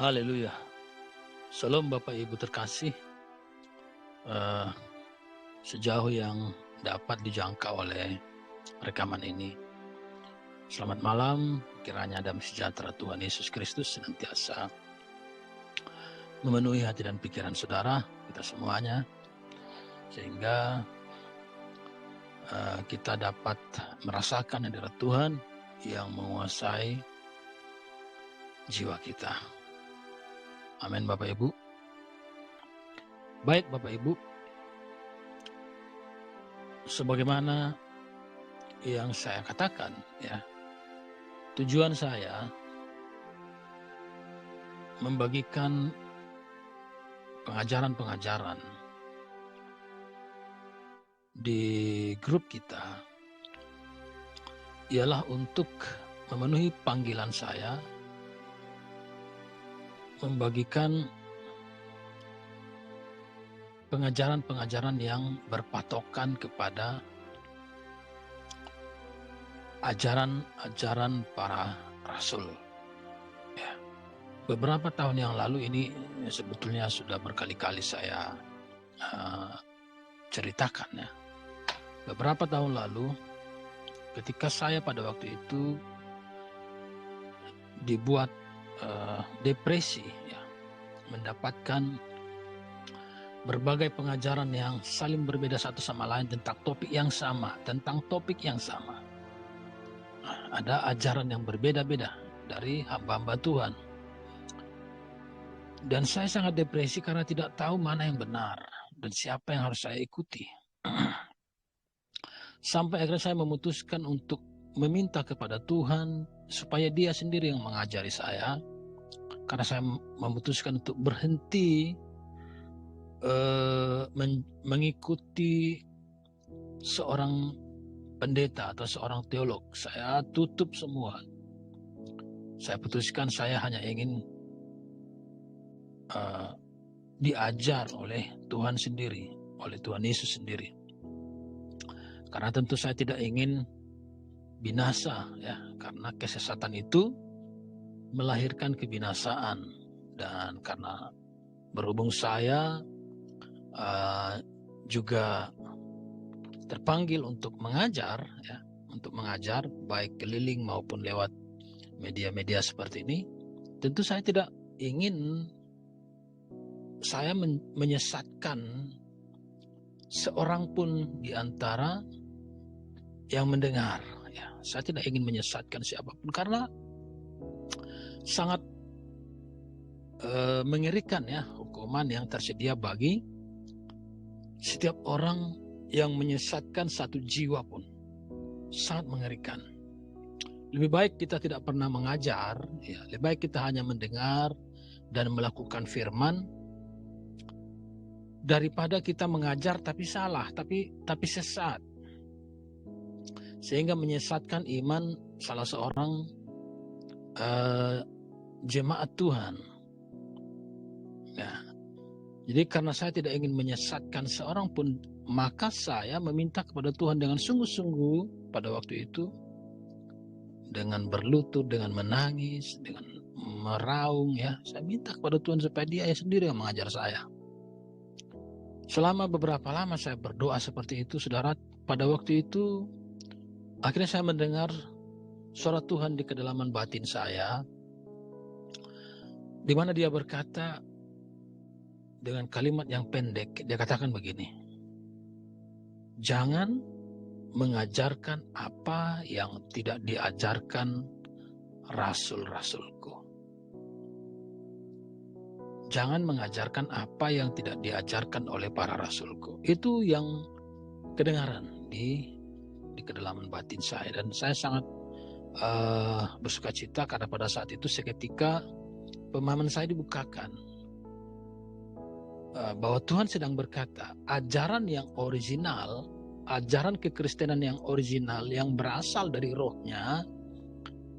Haleluya. Shalom Bapak Ibu terkasih. Eh, Sejauh yang dapat dijangkau oleh rekaman ini, selamat malam. Kiranya damai sejahtera Tuhan Yesus Kristus senantiasa memenuhi hati dan pikiran saudara, kita semuanya, sehingga kita dapat merasakan hadirat Tuhan yang menguasai jiwa kita. Amin Bapak Ibu. Baik Bapak Ibu, sebagaimana yang saya katakan, ya, tujuan saya membagikan pengajaran-pengajaran di grup kita ialah untuk memenuhi panggilan saya membagikan pengajaran-pengajaran yang berpatokan kepada ajaran-ajaran para rasul. Ya. Beberapa tahun yang lalu ini sebetulnya sudah berkali-kali saya ceritakan, ya. Beberapa tahun lalu, ketika saya pada waktu itu dibuat depresi, ya, mendapatkan berbagai pengajaran yang saling berbeda satu sama lain tentang topik yang sama, ada ajaran yang berbeda-beda dari hamba-hamba Tuhan. Dan saya sangat depresi karena tidak tahu mana yang benar dan siapa yang harus saya ikuti. Sampai akhirnya saya memutuskan untuk meminta kepada Tuhan supaya Dia sendiri yang mengajari saya, karena saya memutuskan untuk berhenti mengikuti seorang pendeta atau seorang teolog. Saya tutup semua. Saya putuskan saya hanya ingin diajar oleh Tuhan sendiri, oleh Tuhan Yesus sendiri. Karena tentu saya tidak ingin binasa, ya, karena kesesatan itu melahirkan kebinasaan. Dan karena berhubung saya juga terpanggil untuk mengajar, ya, untuk mengajar baik keliling maupun lewat media-media seperti ini, tentu saya tidak ingin saya menyesatkan seorang pun di antara yang mendengar, ya. Saya tidak ingin menyesatkan siapapun karena sangat mengerikan, ya, hukuman yang tersedia bagi setiap orang yang menyesatkan satu jiwa pun. Sangat mengerikan. Lebih baik kita tidak pernah mengajar, ya, lebih baik kita hanya mendengar dan melakukan firman daripada kita mengajar tapi salah, tapi sesat, sehingga menyesatkan iman salah seorang jemaat Tuhan. Ya. Jadi karena saya tidak ingin menyesatkan seorang pun, maka saya meminta kepada Tuhan dengan sungguh-sungguh pada waktu itu, dengan berlutut, dengan menangis, dengan meraung, ya. Saya minta kepada Tuhan supaya Dia sendiri yang mengajar saya. Selama beberapa lama saya berdoa seperti itu, saudara. Pada waktu itu akhirnya saya mendengar suara Tuhan di kedalaman batin saya, di mana Dia berkata dengan kalimat yang pendek. Dia katakan begini, jangan mengajarkan apa yang tidak diajarkan rasul-rasulku. Jangan mengajarkan apa yang tidak diajarkan oleh para rasulku. Itu yang kedengaran di kedalaman batin saya. Dan saya sangat bersuka cita karena pada saat itu seketika pemahaman saya dibukakan bahwa Tuhan sedang berkata, ajaran yang original, ajaran kekristenan yang original yang berasal dari rohnya,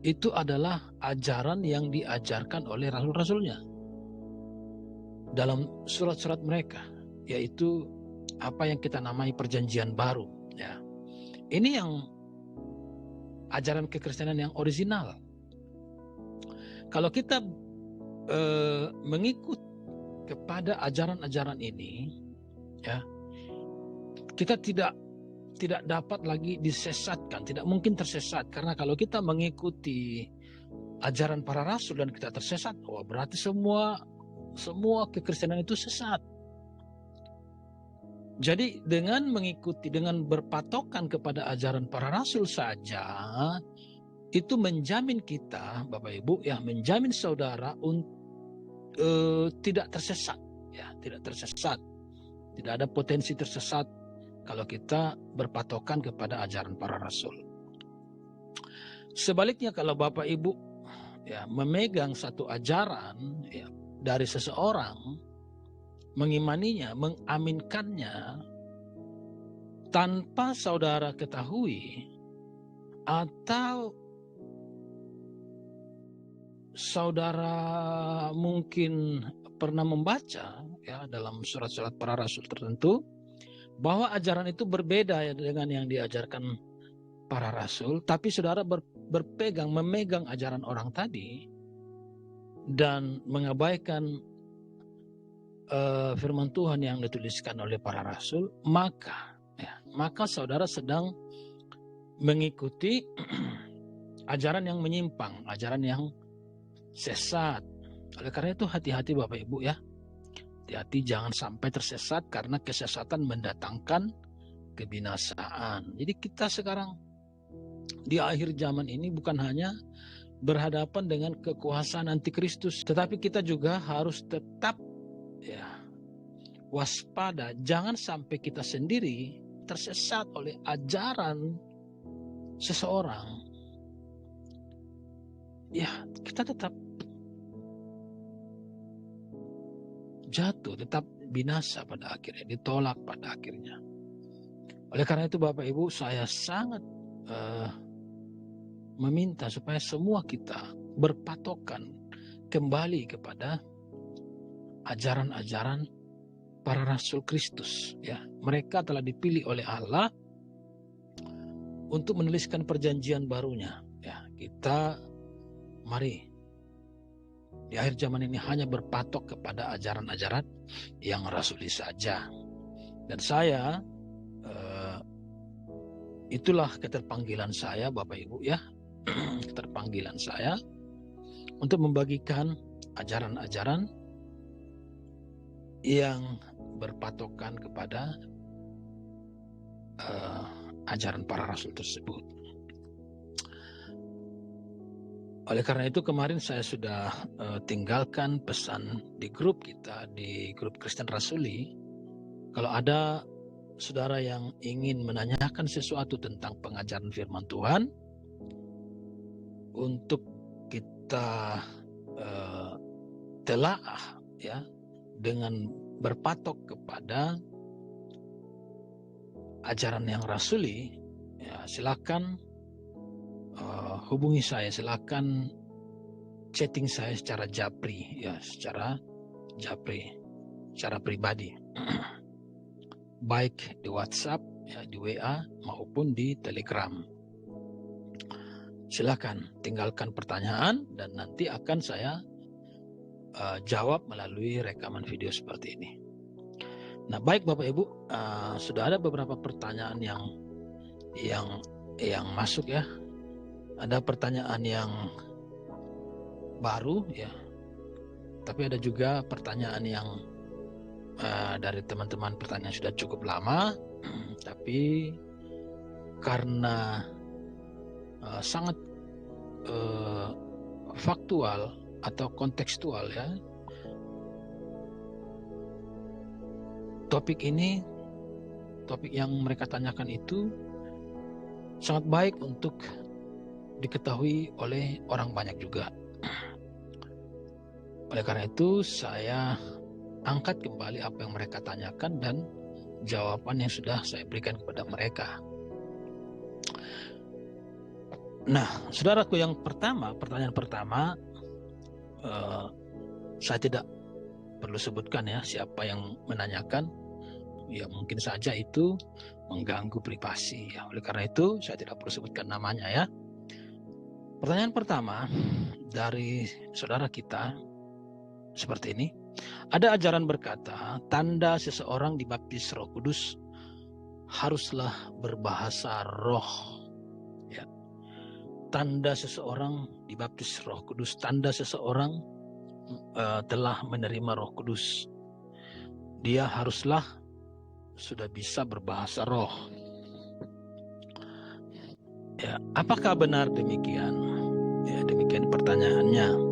itu adalah ajaran yang diajarkan oleh rasul-rasulnya dalam surat-surat mereka, yaitu apa yang kita namai perjanjian baru, ya. Ini yang ajaran kekristenan yang original. Kalau kita mengikut kepada ajaran-ajaran ini, ya, kita tidak dapat lagi disesatkan, tidak mungkin tersesat. Karena kalau kita mengikuti ajaran para rasul dan kita tersesat, berarti semua kekristenan itu sesat. Jadi dengan berpatokan kepada ajaran para rasul saja, itu menjamin kita, Bapak Ibu, ya, menjamin saudara tidak tersesat, ya, tidak tersesat, tidak ada potensi tersesat kalau kita berpatokan kepada ajaran para rasul. Sebaliknya kalau Bapak Ibu, ya, memegang satu ajaran, ya, dari seseorang, mengimaninya, mengaminkannya tanpa saudara ketahui, atau saudara mungkin pernah membaca, ya, dalam surat-surat para rasul tertentu bahwa ajaran itu berbeda, ya, dengan yang diajarkan para rasul, tapi saudara memegang ajaran orang tadi dan mengabaikan firman Tuhan yang dituliskan oleh para rasul, maka saudara sedang mengikuti ajaran yang menyimpang, ajaran yang sesat. Oleh karena itu hati-hati Bapak Ibu, ya, hati-hati jangan sampai tersesat, karena kesesatan mendatangkan kebinasaan. Jadi kita sekarang di akhir zaman ini bukan hanya berhadapan dengan kekuasaan antikristus, tetapi kita juga harus tetap, ya, waspada, jangan sampai kita sendiri tersesat oleh ajaran seseorang. Ya, kita tetap jatuh, tetap binasa pada akhirnya, ditolak pada akhirnya. Oleh karena itu Bapak Ibu, saya sangat meminta supaya semua kita berpatokan kembali kepada ajaran-ajaran para rasul Kristus, ya. Mereka telah dipilih oleh Allah untuk menuliskan perjanjian barunya, ya. Kita mari di akhir zaman ini hanya berpatok kepada ajaran-ajaran yang rasuli saja. Dan saya itulah keterpanggilan saya Bapak Ibu, ya. Keterpanggilan saya untuk membagikan ajaran-ajaran yang berpatokan kepada ajaran para rasul tersebut. Oleh karena itu kemarin saya sudah tinggalkan pesan di grup kita, di grup Kristen Rasuli. Kalau ada saudara yang ingin menanyakan sesuatu tentang pengajaran firman Tuhan, untuk kita telaah, ya, dengan berpatok kepada ajaran yang rasuli, ya, silakan hubungi saya, silakan chatting saya secara japri, ya, secara pribadi, baik di WhatsApp, ya, di WA maupun di Telegram. Silakan tinggalkan pertanyaan dan nanti akan saya jawab melalui rekaman video seperti ini. Nah, baik Bapak Ibu, sudah ada beberapa pertanyaan yang masuk, ya. Ada pertanyaan yang baru, ya. Tapi ada juga pertanyaan yang dari teman-teman, pertanyaan sudah cukup lama, tapi karena sangat faktual atau kontekstual, ya, topik yang mereka tanyakan itu sangat baik untuk diketahui oleh orang banyak juga. Oleh karena itu saya angkat kembali apa yang mereka tanyakan dan jawaban yang sudah saya berikan kepada mereka. Nah, saudaraku, yang pertama, pertanyaan pertama, saya tidak perlu sebutkan, ya, siapa yang menanyakan. Ya, mungkin saja itu mengganggu privasi, ya. Oleh karena itu saya tidak perlu sebutkan namanya, ya. Pertanyaan pertama dari saudara kita, seperti ini. Ada ajaran berkata, tanda seseorang dibaptis Roh Kudus haruslah berbahasa roh. Ya. Tanda seseorang dibaptis Roh Kudus, tanda seseorang telah menerima Roh Kudus, dia haruslah sudah bisa berbahasa roh. Ya, apakah benar demikian? Ya, demikian pertanyaannya.